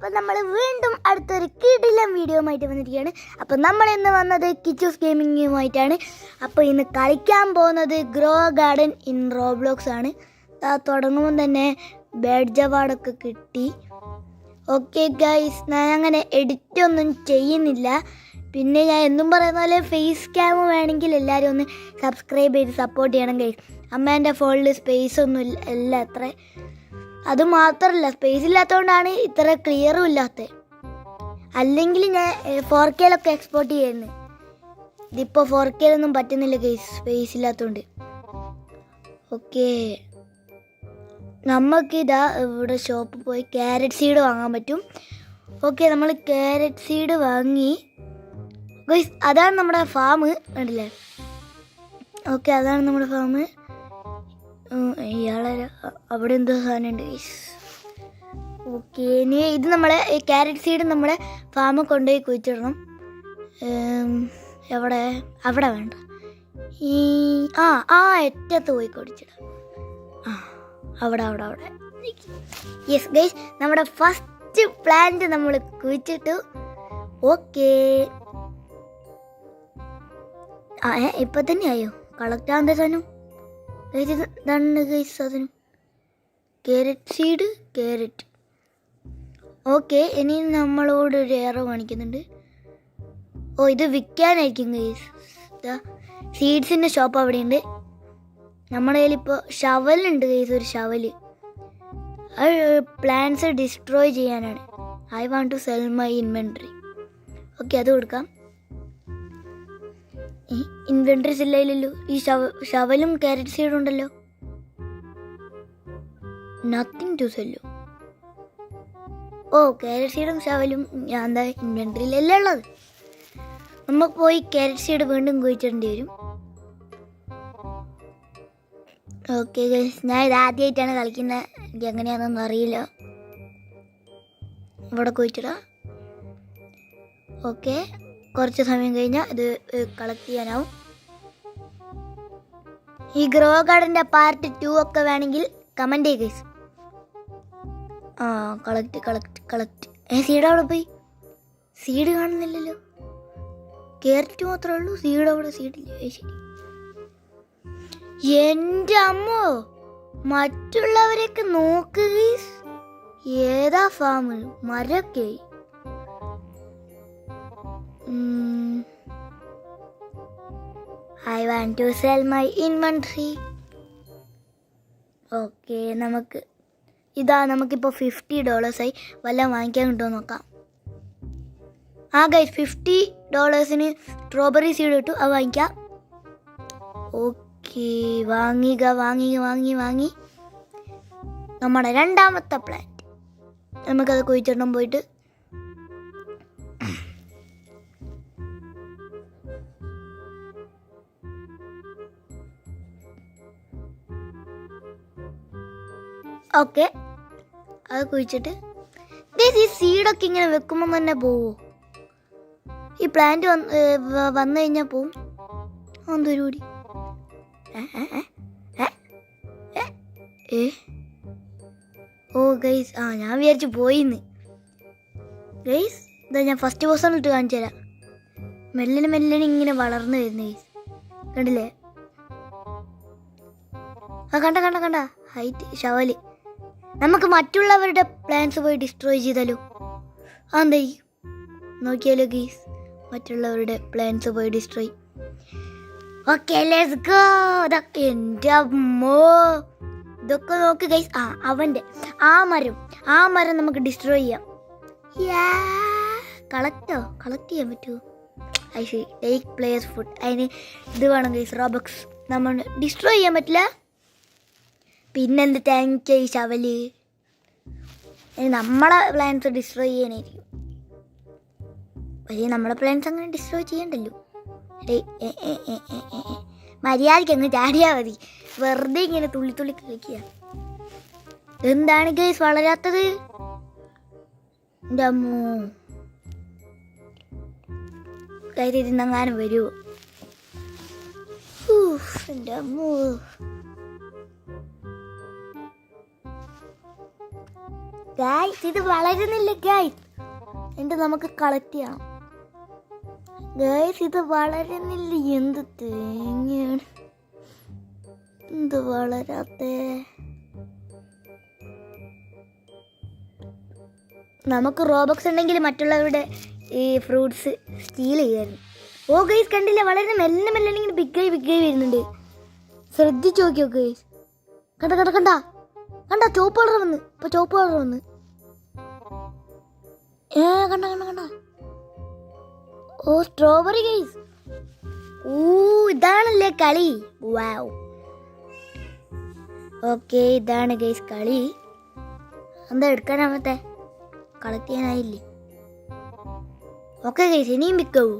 അപ്പോൾ നമ്മൾ വീണ്ടും അടുത്തൊരു കിടിലം വീഡിയോ ആയിട്ട് വന്നിരിക്കുകയാണ്. അപ്പോൾ നമ്മൾ ഇന്ന് വന്നത് കിച്ചൂസ് ഗെയിമിങ്ങുമായിട്ടാണ്. അപ്പോൾ ഇന്ന് കളിക്കാൻ പോകുന്നത് ഗ്രോ ഗാർഡൻ ഇൻ റോബ്ലോക്സ് ആണ്. തുടങ്ങുമ്പോൾ തന്നെ ബാഡ്ജ് അവാർഡൊക്കെ കിട്ടി. ഓക്കെ ഗൈസ്, ഞാൻ അങ്ങനെ എഡിറ്റ് ഒന്നും ചെയ്യുന്നില്ല. പിന്നെ ഞാൻ എന്നും പറയുന്ന പോലെ ഫേസ് ക്യാം വേണമെങ്കിൽ എല്ലാവരും ഒന്ന് സബ്സ്ക്രൈബ് ചെയ്ത് സപ്പോർട്ട് ചെയ്യണം ഗൈസ്. അമ്മേൻ്റെ ഫോണിൽ സ്പേസ് ഒന്നും ഇല്ല അത്ര. അതുമാത്രമല്ല, സ്പേസ് ഇല്ലാത്തതുകൊണ്ടാണ് ഇത്ര ക്ലിയറും ഇല്ലാത്തത്. അല്ലെങ്കിൽ ഞാൻ 4K എക്സ്പോർട്ട് ചെയ്യുന്നത്. ഇതിപ്പോൾ 4K പറ്റുന്നില്ല ഗൈസ്, സ്പേസ് ഇല്ലാത്തതുകൊണ്ട്. ഓക്കെ, നമുക്കിതാ ഇവിടെ ഷോപ്പിൽ പോയി ക്യാരറ്റ് സീഡ് വാങ്ങാൻ പറ്റും. ഓക്കെ, നമ്മൾ ക്യാരറ്റ് സീഡ് വാങ്ങി ഗൈസ്. അതാണ് നമ്മുടെ ഫാം, കണ്ടില്ലേ? ഓക്കെ, അതാണ് നമ്മുടെ ഫാം. ഇയാളെ അവിടെ എന്തോ സാധനം ഉണ്ട് ഗൈസ്. ഓക്കെ, ഇനി ഇത് നമ്മളെ ക്യാരറ്റ് സീഡ് നമ്മുടെ ഫാമിൽ കൊണ്ടുപോയി കുഴിച്ചിടണം. എവിടെ? അവിടെ വേണ്ട, ഈ അറ്റത്ത് പോയി കുഴിച്ചിടാം. അവിടെ യെസ് ഗൈസ്, നമ്മുടെ ഫസ്റ്റ് പ്ലാന്റ് നമ്മൾ കുഴിച്ചിട്ടു. ഓക്കെ, ഇപ്പൊ തന്നെ ആയോ കളക്ട് ആവുന്ന സാധനം? ഇതാണ് ഗൈസ് സാധനം, ക്യാരറ്റ് സീഡ്, ക്യാരറ്റ്. ഓക്കെ, ഇനി നമ്മളോട് ഒരു ഏറോ കാണിക്കുന്നുണ്ട്. ഇത് വിൽക്കാനായിരിക്കും ഗൈസ്. സീഡ്സിൻ്റെ ഷോപ്പ് അവിടെയുണ്ട്. നമ്മുടെ കയ്യിലിപ്പോൾ ഷവലുണ്ട് ഗൈസ്, ഒരു ഷവല്. അത് പ്ലാന്റ്സ് ഡിസ്ട്രോയ് ചെയ്യാനാണ്. I want to sell my inventory. Okay, അത് കൊടുക്കാം. ഇൻവെൻട്രീസ് ഇല്ലല്ലോ. ഈ ഷവലും ക്യാരറ്റ് സീഡും ഉണ്ടല്ലോ. Nothing to sell. ക്യാരറ്റ് സീഡും ഷവലും ഞാൻ എന്താ ഇൻവെൻട്രിയിലല്ലേ ഉള്ളത്. നമുക്ക് പോയി ക്യാരറ്റ് സീഡ് വീണ്ടും കുഴിച്ചിടേണ്ടി വരും. ഓക്കെ ഗൈസ്, ഞാൻ ഇത് ആദ്യമായിട്ടാണ് കളിക്കുന്നത്. എനിക്ക് എങ്ങനെയാണെന്നൊന്നും അറിയില്ല. ഇവിടെ കുഴിച്ചിടാം. ഓക്കെ, കുറച്ച് സമയം കഴിഞ്ഞാൽ ഇത് കളക്ട് ചെയ്യാനാവും. ഈ ഗ്രോ ഗാർഡൻ്റെ പാർട്ട് 2 ഒക്കെ വേണമെങ്കിൽ കമൻറ്റ് ചെയ്യുക ഗൈസ്. കളക്ട്. സീഡ് അവിടെ പോയി. സീഡ് കാണുന്നില്ലല്ലോ. ക്യാരറ്റ് മാത്രമേ ഉള്ളൂ, സീഡ് അവിടെ സീഡില്ല. ശരി, എൻ്റെ അമ്മോ, മറ്റുള്ളവരെയൊക്കെ നോക്ക് ഗൈസ്. ഏതാ ഫാം? മരൊക്കെ. I want to sell my inventory. Okay, നമുക്കിപ്പോൾ $50 ആയി. വല്ലതും വാങ്ങിക്കാൻ കിട്ടുമോ നോക്കാം. ഗൈസ്, $50 സ്ട്രോബെറി സീഡ് കിട്ടും. അത് വാങ്ങിക്കാം. ഓക്കെ, വാങ്ങി. നമ്മുടെ രണ്ടാമത്തെ പ്ലാന്റ് നമുക്കത് കുഴിച്ചിടണം പോയിട്ട്. ഓക്കെ, അത് കുഴിച്ചിട്ട് ഈ സീഡൊക്കെ ഇങ്ങനെ വെക്കുമ്പോൾ തന്നെ പോവോ? ഈ പ്ലാന്റ് വന്നു കഴിഞ്ഞാൽ പോവും. എന്തൊരു കൂടി. ഗൈസ്, ഞാൻ വിചാരിച്ചു പോയിന്ന്. ഗൈസ്, ഇതാ ഞാൻ ഫസ്റ്റ് പേഴ്സൺ ഇട്ട് കാണിച്ചു തരാം. മെല്ലനെ ഇങ്ങനെ വളർന്നു വരുന്നു ഗൈസ്, കണ്ടില്ലേ? കണ്ട ഹൈറ്റ് ഷവല്. നമുക്ക് മറ്റുള്ളവരുടെ പ്ലാന്റ്സ് പോയി ഡിസ്ട്രോയ് ചെയ്താലോ? എന്താ നോക്കിയാലോ ഗൈസ്, മറ്റുള്ളവരുടെ പ്ലാന്റ്സ് പോയി ഡിസ്ട്രോയ്. Okay, let's go. എൻ്റെ അമ്മോ, ഇതൊക്കെ നോക്ക് ഗൈസ്. അവൻ്റെ ആ മരം നമുക്ക് ഡിസ്ട്രോയ് ചെയ്യാം. കളക്ട് ചെയ്യാൻ പറ്റുമോ? I C take players food. അതിന് ഇത് വേണം ഗൈസ്, റോബക്സ്. നമ്മൾ ഡിസ്ട്രോയ് ചെയ്യാൻ പറ്റില്ല. പിന്നെന്ത് ടാങ്ക് ഈ ഷവല്? നമ്മളെ പ്ലാന്റ്സ് ഡിസ്ട്രോയ് ചെയ്യാനായിരിക്കും. പക്ഷേ നമ്മളെ പ്ലാന്റ്സ് അങ്ങനെ ഡിസ്ട്രോയ് ചെയ്യണ്ടല്ലോ. മര്യാദയ്ക്ക് അങ്ങ് ചാടിയാൽ മതി. വെറുതെ ഇങ്ങനെ തുള്ളി കളിക്കുക. എന്താണ് ഗൈസ് വളരാത്തത്? എൻ്റെ അമ്മോ, കയറി ഇരുന്നെങ്ങാനും വരുമോ? എൻ്റെ അമ്മോ. ഗൈസ് ഇത് വളരുന്നില്ല ഗൈസ്. എന്നിട്ട് നമുക്ക് കളക്ട് ചെയ്യണം ഗൈസ്. ഇത് വളരുന്നില്ല. എന്ത് തേങ്ങയാണ് എന്ത് വളരാത്തെ. നമുക്ക് റോബക്സ് ഉണ്ടെങ്കിൽ മറ്റുള്ളവരുടെ ഈ ഫ്രൂട്ട്സ് സ്റ്റീൽ ചെയ്യായിരുന്നു. ഓ ഗൈസ് കണ്ടില്ല, വളരെ മെല്ലെ മെല്ലെ ഇങ്ങനെ ബിഗായി വരുന്നുണ്ട്. ശ്രദ്ധിച്ച് നോക്കിയോ ഗൈസ്. കണ്ട കണ്ട കണ്ട കണ്ട ചോപ്പ് കളർ വന്ന്. ഇപ്പൊ ചോപ്പ് കളർ വന്ന്. കണ്ട കണ്ട കണ്ട. ഓ സ്ട്രോബെറി ഗൈസ്. ഓ ഇതാണല്ലേ കളി. വാവ്. ഓക്കെ ഇതാണ് ഗൈസ് കളി. എന്താ എടുക്കാനാമത്തെ കളക്ട് ചെയ്യാനായില്ലേ? ഓക്കെ ഗൈസ് ഇനിയും വിൽക്കാവൂ.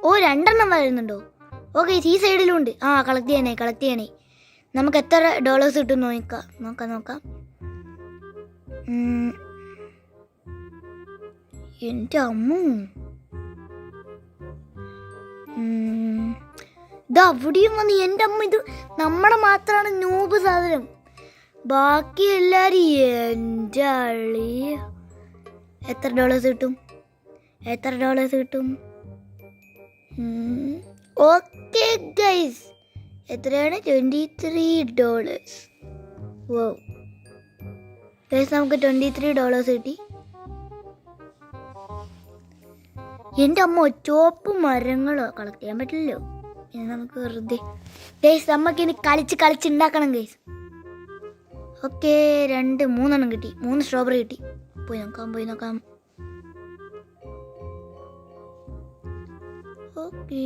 ഓ 2 വരുന്നുണ്ടോ? ഓക്കെ ഈ സൈഡിലും ഉണ്ട്. കളക്ട് ചെയ്യണേ. നമുക്ക് എത്ര ഡോളേഴ്സ് കിട്ടും നോക്കാം. എൻ്റെ അമ്മ ഇത് അവിടെയും വന്ന്. എൻ്റെ അമ്മ ഇത് നമ്മുടെ മാത്രമാണ് നൂബ് സാധനം. ബാക്കി എല്ലാരും എൻ്റെ അളി. എത്ര ഡോളേഴ്സ് കിട്ടും? ഓക്കെ ഗൈസ് എത്രയാണ്? $23. വോ ഗൈസ് നമുക്ക് $23 കിട്ടി. എൻ്റെ അമ്മ ചോപ്പ് മരങ്ങളോ കളക്ട് ചെയ്യാൻ പറ്റില്ലല്ലോ. ഇനി നമുക്ക് വെറുതെ ഗൈസ് നമുക്കിനി കളിച്ച് ഉണ്ടാക്കണം ഗൈസ്. ഓക്കെ 3 കിട്ടി. 3 സ്ട്രോബെറി കിട്ടി. പോയി നോക്കാം. ഓക്കെ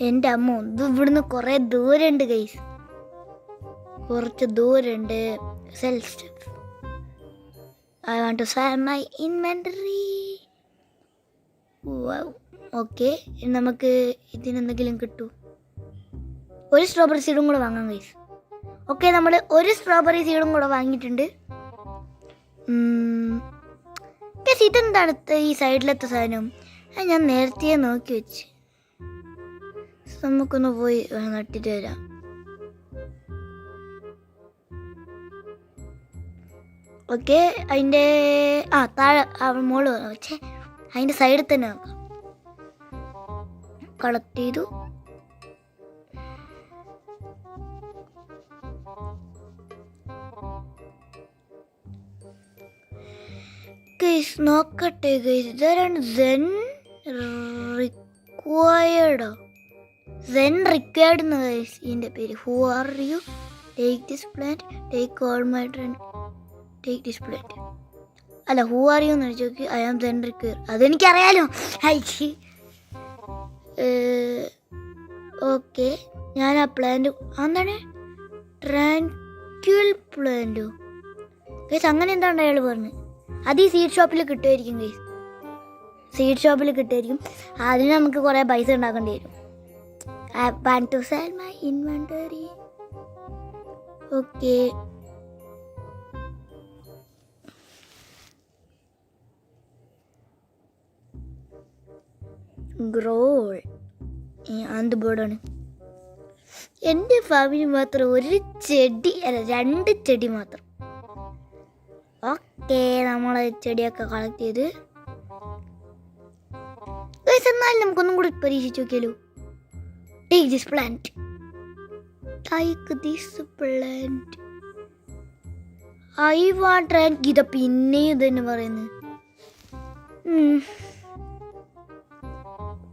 എൻ്റെ അമ്മ ഇത് ഇവിടുന്ന് കുറേ ദൂരമുണ്ട് ഗൈസ്. കുറച്ച് ദൂരമുണ്ട്. Cell steps. I want to sell my inventory. Wow. Okay നമുക്ക് ഇതിനെന്തെങ്കിലും കിട്ടൂ. ഒരു സ്ട്രോബെറി സീഡും കൂടെ വാങ്ങാം ഗൈസ്. ഓക്കെ നമ്മൾ ഒരു സ്ട്രോബെറി സീഡും കൂടെ വാങ്ങിയിട്ടുണ്ട്. ഗൈസ് ഇതെന്താണ് ഈ സൈഡിലത്തെ സാധനം? ഞാൻ നേരത്തെ നോക്കി വെച്ച്. നമുക്കൊന്ന് പോയി നട്ടിട്ട് വരാം. ഓക്കെ അതിൻ്റെ താഴെ മോള് വെച്ചേ അതിൻ്റെ സൈഡിൽ തന്നെ നോക്കാം. കളക്ട് ചെയ്തു. ഗൈസ് നോക്കട്ടെ ഗൈസ്. ഇതാരാണ്? സെൻ റിക്വയർഡ് എന്ന് ഗൈസ് ഇതിൻ്റെ പേര്. Who are you? Take this plant. Take all my drone. Take this plant. അല്ല ഹൂ ആർ യു എന്ന് ചോദിച്ചു. I am zen require. അതെനിക്കറിയാലോ. ഓക്കെ ഞാൻ ആ പ്ലാന്റ് എന്താണ്? ട്രാൻക്യുൽ പ്ലാന്റോ ഗൈസ്? അങ്ങനെ എന്താണ് അയാൾ പറഞ്ഞത്? അത് ഈ സീഡ് ഷോപ്പിൽ കിട്ടുമായിരിക്കും ഗൈസ്. അതിന് നമുക്ക് കുറേ പൈസ ഉണ്ടാക്കേണ്ടി വരും. I want to sell my inventory. Okay. Grow. അത് ബോർഡാണ്. എൻ്റെ ഫാമിലി മാത്രം 2 ചെടി മാത്രം. ഓക്കെ നമ്മൾ ചെടിയൊക്കെ കളക്ട് ചെയ്ത് എന്നാലും നമുക്കൊന്നും കൂടി പരീക്ഷിച്ച് നോക്കിയാലോ. Take this plant. I want to ഇത് പിന്നെയും ഇതന്നെ പറയുന്നത്.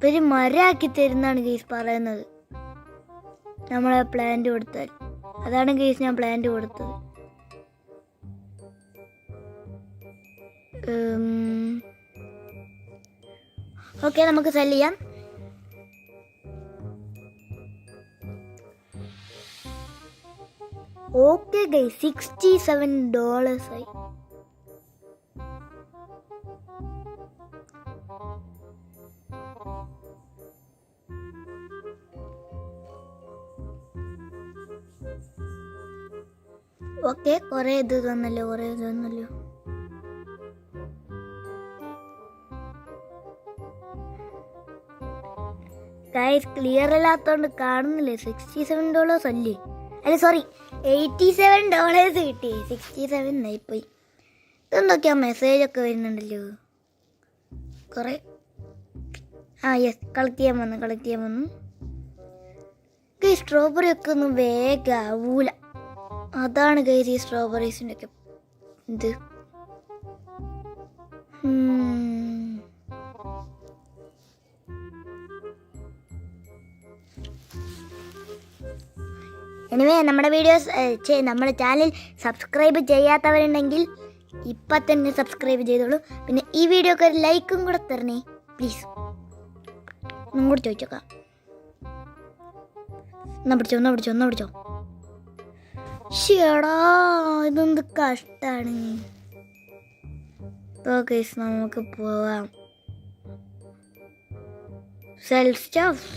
ഒരു മരമാക്കി തരുന്നാണ് ഗൈസ് പറയുന്നത്. നമ്മളെ പ്ലാന്റ് കൊടുത്താൽ. അതാണ് ഗൈസ് ഞാൻ പ്ലാന്റ് കൊടുത്തത്. ഓക്കെ നമുക്ക് സെല് ചെയ്യാം. ഓക്കെ ഗൈസ് $67 ആയി. ഓക്കെ, കുറേ ഇത് തന്നല്ലോ. ഗൈസ് ക്ലിയർ അല്ലാത്തോണ്ട് കാണുന്നില്ലേ. $67 അല്ലേ? അല്ല സോറി, $87 കിട്ടി. 67 ആയിപ്പോയി. ഇതെന്തൊക്കെയാ മെസ്സേജൊക്കെ വരുന്നുണ്ടല്ലോ കുറേ. യെസ്, കളക്ട് ചെയ്യാൻ വന്നു. സ്ട്രോബെറി ഒക്കെ ഒന്നും വേഗം ആവൂല. അതാണ് ഗൈസ് ഈ സ്ട്രോബെറീസിൻ്റെ ഒക്കെ ഇത്. എനിവേ നമ്മുടെ വീഡിയോസ് നമ്മുടെ ചാനൽ സബ്സ്ക്രൈബ് ചെയ്യാത്തവരുണ്ടെങ്കിൽ ഇപ്പം തന്നെ സബ്സ്ക്രൈബ് ചെയ്തോളൂ. പിന്നെ ഈ വീഡിയോക്ക് ഒരു ലൈക്കും കൂടെ തരണേ പ്ലീസ്. ഒന്നും കൂടി ചോദിച്ചോക്കാം. ഒന്ന പിടിച്ചോ. ഷേടാ, ഇതെന്ത് കഷ്ടാണ്. ഓക്കെ, നമുക്ക് പോവാം. Cell stuff.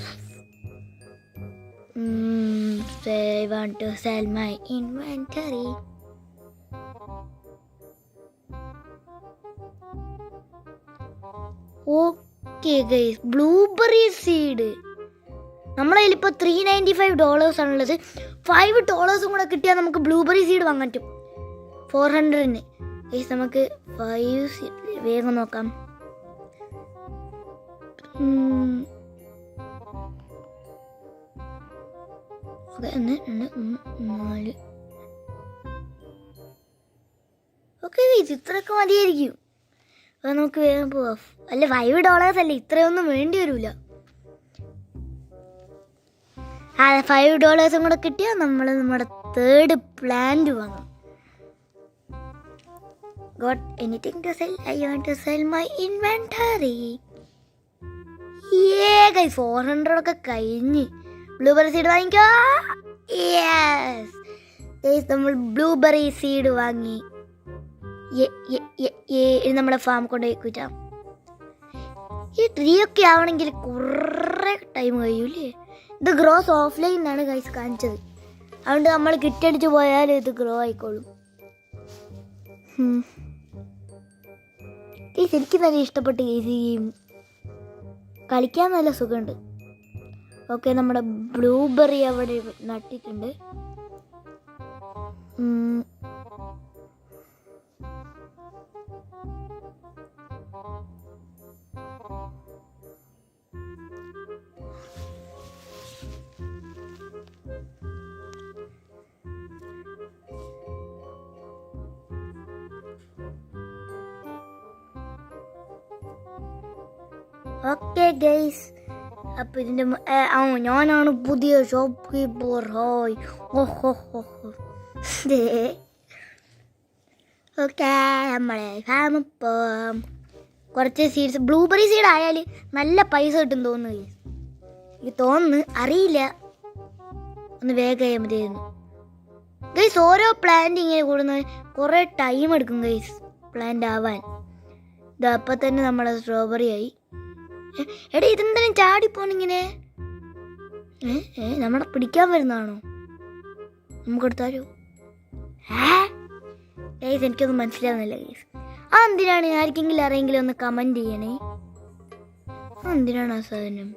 I want to sell my inventory. Okay guys, blueberry seed. നമ്മളെ കയ്യിലിപ്പോൾ $395 ആണുള്ളത്. $5 കൂടെ കിട്ടിയാൽ നമുക്ക് ബ്ലൂബെറി സീഡ് വാങ്ങാൻ പറ്റും 400-ന്. ഗൈസ് നമുക്ക് 5 സീഡ് വേഗം നോക്കാം. ഓക്കെ ഗൈസ്, ഇത്രയൊക്കെ മതിയായിരിക്കും. അപ്പോൾ നമുക്ക് വേഗം പോവാം. അല്ല, $5 അല്ലേ, ഇത്രയൊന്നും വേണ്ടി വരില്ല. $5 കൂടെ കിട്ടിയാൽ നമ്മൾ നമ്മുടെ 3rd പ്ലാന്റ് വാങ്ങും. Got anything to sell? I want to sell my inventory. Guys, 400 ഒക്കെ കഴിഞ്ഞ് ബ്ലൂബെറി സീഡ് വാങ്ങിക്കോ. യെസ് ഗൈസ്, നമ്മൾ ബ്ലൂബെറി സീഡ് വാങ്ങി. ഇത് നമ്മുടെ ഫാം കൊണ്ടുപോയി കുറ്റാം. ഈ ട്രീ ഒക്കെ ആവണമെങ്കിൽ കുറേ ടൈം കഴിയൂലേ. ഇത് ഗ്രോസ് ഓഫ്ലൈൻ എന്നാണ് ഗൈസ് കാണിച്ചത്. അതുകൊണ്ട് നമ്മൾ കിറ്റടിച്ച് പോയാൽ ഇത് ഗ്രോ ആയിക്കോളും. ഗൈസ്, എനിക്ക് നല്ല ഇഷ്ടപ്പെട്ട് ഗൈസ് ഈ ഗെയിം. കളിക്കാൻ നല്ല സുഖമുണ്ട്. ഓക്കെ, നമ്മുടെ ബ്ലൂബെറി അവിടെ നട്ടിട്ടുണ്ട്. ഓക്കെ ഗൈസ്, അപ്പം ഇതിൻ്റെ ഞാനാണ് പുതിയ ഷോപ്പ് കീപ്പർ. ഹായ്. ഓക്കെ, നമ്മളെ ഫാമിൽ പോവാം. കുറച്ച് സീഡ്സ്, ബ്ലൂബെറി സീഡ് ആയാൽ നല്ല പൈസ കിട്ടും തോന്നുന്നു. എനിക്ക് തോന്നുന്നു, അറിയില്ല. ഒന്ന് വേഗം ചെയ്യാൻ മതിയായിരുന്നു ഗൈസ്. ഓരോ പ്ലാന്റ് ഇങ്ങനെ കൂടുന്നത് കുറേ ടൈം എടുക്കും ഗൈസ് പ്ലാന്റ് ആവാൻ. ഇതപ്പം തന്നെ നമ്മളെ സ്ട്രോബെറി ആയി. എടാ, ഇതെന്തായാലും ചാടിപ്പോണിങ്ങനെ. നമ്മളെ പിടിക്കാൻ വരുന്നതാണോ? നമുക്കെടുത്താലോ? ഗൈസ്, എനിക്കൊന്നും മനസ്സിലാവുന്നില്ല ഗൈസ്. എന്തിനാണ്? ആർക്കെങ്കിലും ആരെങ്കിലും ഒന്ന് കമൻറ്റ് ചെയ്യണേ. എന്തിനാണ് ആ സാധനം?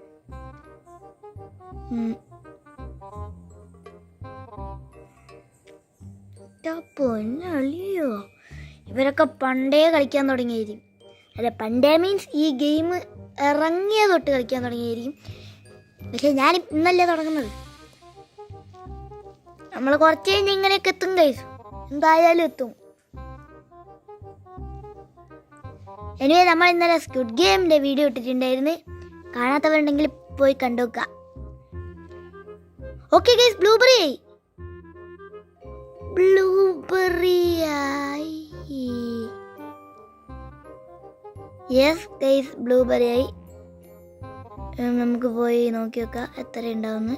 പൊന്നളിയോ, ഇവരൊക്കെ പണ്ടേ കളിക്കാൻ തുടങ്ങിയായിരിക്കും. അല്ല, പണ്ടേ മീൻസ് ഈ ഗെയിം ഇറങ്ങിയ തൊട്ട് കളിക്കാൻ തുടങ്ങിയായിരിക്കും. പക്ഷെ ഞാൻ ഇന്നല്ലേ തുടങ്ങുന്നത്. നമ്മൾ കുറച്ച് കഴിഞ്ഞ് ഇങ്ങനെയൊക്കെ എത്തും ഗൈസ്, എന്തായാലും എത്തും. എനിവേ, നമ്മൾ ഇന്നലെ സ്ക്വിഡ് ഗെയിമിൻ്റെ വീഡിയോ ഇട്ടിട്ടുണ്ടായിരുന്നു. കാണാത്തവരുണ്ടെങ്കിൽ പോയി കണ്ടുവെക്കുക. ഓക്കെ ഗൈസ്, ബ്ലൂബെറി ആയി. യെസ് ഗൈസ്, ബ്ലൂബെറി ആയി. നമുക്ക് പോയി നോക്കി നോക്കാം എത്ര ഉണ്ടാവുന്നു.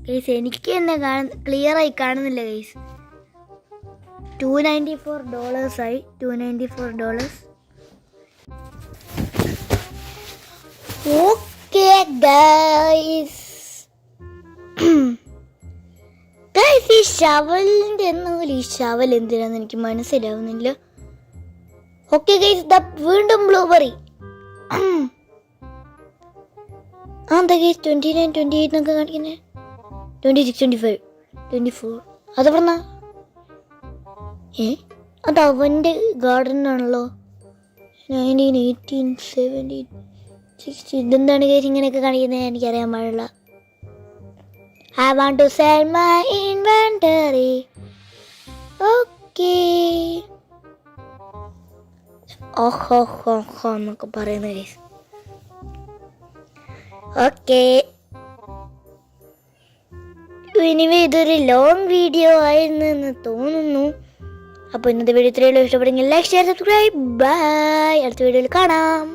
ഗൈസ്, എനിക്ക് തന്നെ ക്ലിയറായി കാണുന്നില്ല ഗൈസ്. $294 ആയി. $294. ഓക്കെ ഗൈസ്, ഈ ഷവലിൻ്റെ എന്നാൽ ഈ ഷവൽ എന്തിനാന്ന് എനിക്ക് മനസ്സിലാവുന്നില്ല. ഓക്കെ ഗൈസ്, വീണ്ടും ബ്ലൂബെറി. എന്താ ഗൈസ് 29, 28 എന്നൊക്കെ കാണിക്കുന്നത്? 26, 25, 24 അത് പറഞ്ഞ അത് അവൻ്റെ ഗാർഡനാണല്ലോ. 19, 18, 17, 16 ഇതെന്താണ് ഗൈസ് ഇങ്ങനെയൊക്കെ കാണിക്കുന്നത്? എനിക്കറിയാൻ പാടില്ല. I want to sell my inventory. Okay. ഓഹോ എന്നൊക്കെ പറയുന്ന ഗൈസ്. ഓക്കെ, ഇനിവേ ഇതൊരു ലോങ് വീഡിയോ ആയിരുന്നു എന്ന് തോന്നുന്നു. അപ്പോൾ ഇന്നത്തെ വീഡിയോ ഇത്രയുള്ളൂ. ഇഷ്ടപ്പെടുമെങ്കിൽ ലൈക്ക്, ഷെയർ, സബ്സ്ക്രൈബ്. ബൈ. അടുത്ത വീഡിയോയിൽ കാണാം.